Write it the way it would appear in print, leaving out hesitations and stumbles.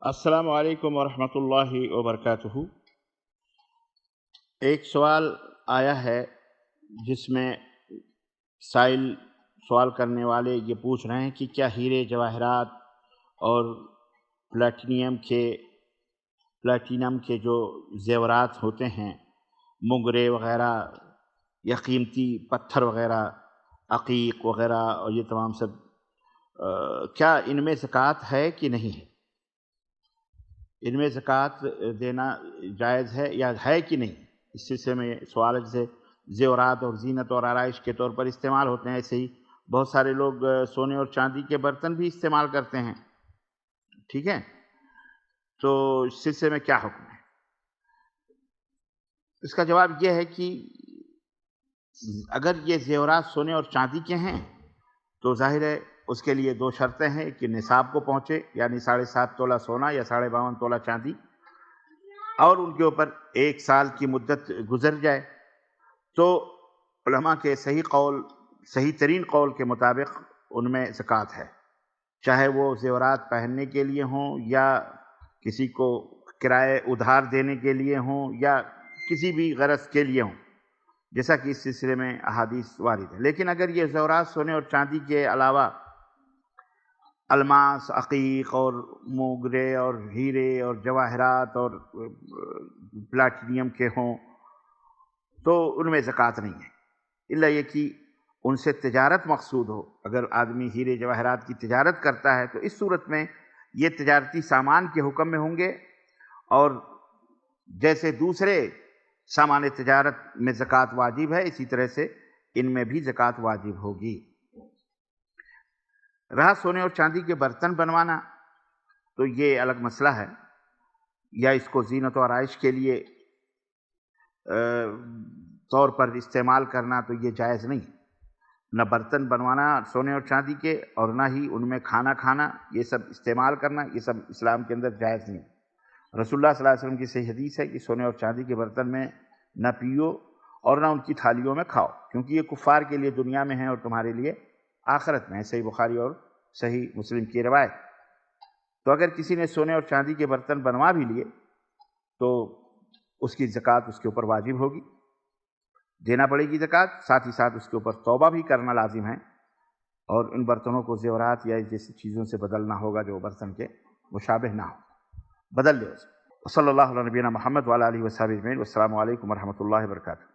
السلام علیکم ورحمۃ اللہ وبرکاتہ۔ ایک سوال آیا ہے جس میں سائل سوال کرنے والے یہ پوچھ رہے ہیں کہ کیا ہیرے جواہرات اور پلاٹینم کے جو زیورات ہوتے ہیں، منگرے وغیرہ یا قیمتی پتھر وغیرہ، عقیق وغیرہ اور یہ تمام سب کیا ان میں زکوٰۃ ہے کہ نہیں ہے؟ ان میں زکوٰۃ دینا جائز ہے یا ہے کہ نہیں؟ اس سلسلے میں سوال ہے، جیسے زیورات اور زینت اور آرائش کے طور پر استعمال ہوتے ہیں، ایسے ہی بہت سارے لوگ سونے اور چاندی کے برتن بھی استعمال کرتے ہیں، ٹھیک ہے؟ تو اس سلسلے میں کیا حکم ہے؟ اس کا جواب یہ ہے کہ اگر یہ زیورات سونے اور چاندی کے ہیں تو ظاہر ہے اس کے لیے دو شرطیں ہیں کہ نصاب کو پہنچے، یعنی 7.5 تولہ سونا یا 52.5 تولہ چاندی، اور ان کے اوپر 1 سال کی مدت گزر جائے، تو علماء کے صحیح ترین قول کے مطابق ان میں زکوٰۃ ہے، چاہے وہ زیورات پہننے کے لیے ہوں یا کسی کو کرائے ادھار دینے کے لیے ہوں یا کسی بھی غرض کے لیے ہوں، جیسا کہ اس سلسلے میں احادیث وارد ہے۔ لیکن اگر یہ زیورات سونے اور چاندی کے علاوہ الماس، عقیق اور موگرے اور ہیرے اور جواہرات اور پلاٹینیم کے ہوں تو ان میں زکوٰۃ نہیں ہے، الا یہ کہ ان سے تجارت مقصود ہو۔ اگر آدمی ہیرے جواہرات کی تجارت کرتا ہے تو اس صورت میں یہ تجارتی سامان کے حکم میں ہوں گے، اور جیسے دوسرے سامان تجارت میں زکوٰۃ واجب ہے، اسی طرح سے ان میں بھی زکوٰۃ واجب ہوگی۔ رہا سونے اور چاندی کے برتن بنوانا، تو یہ الگ مسئلہ ہے، یا اس کو زینت و آرائش کے لیے طور پر استعمال کرنا، تو یہ جائز نہیں، نہ برتن بنوانا سونے اور چاندی کے، اور نہ ہی ان میں کھانا کھانا، یہ سب استعمال کرنا، یہ سب اسلام کے اندر جائز نہیں۔ رسول اللہ صلی اللہ علیہ وسلم کی صحیح حدیث ہے کہ سونے اور چاندی کے برتن میں نہ پیو اور نہ ان کی تھالیوں میں کھاؤ، کیونکہ یہ کفار کے لیے دنیا میں ہیں اور تمہارے لیے آخرت میں ہے۔ صحیح بخاری اور صحیح مسلم کی روایت۔ تو اگر کسی نے سونے اور چاندی کے برتن بنوا بھی لیے تو اس کی زکوٰۃ اس کے اوپر واجب ہوگی، دینا پڑے گی زکوٰۃ، ساتھ ہی ساتھ اس کے اوپر توبہ بھی کرنا لازم ہے، اور ان برتنوں کو زیورات یا جیسی چیزوں سے بدلنا ہوگا جو برتن کے مشابہ نہ ہو، بدل لے اسے۔ صلی اللہ علیہ نبینا محمد وعلی آلہ وصحبہ اجمعین۔ والسلام علیکم ورحمۃ اللہ وبرکاتہ۔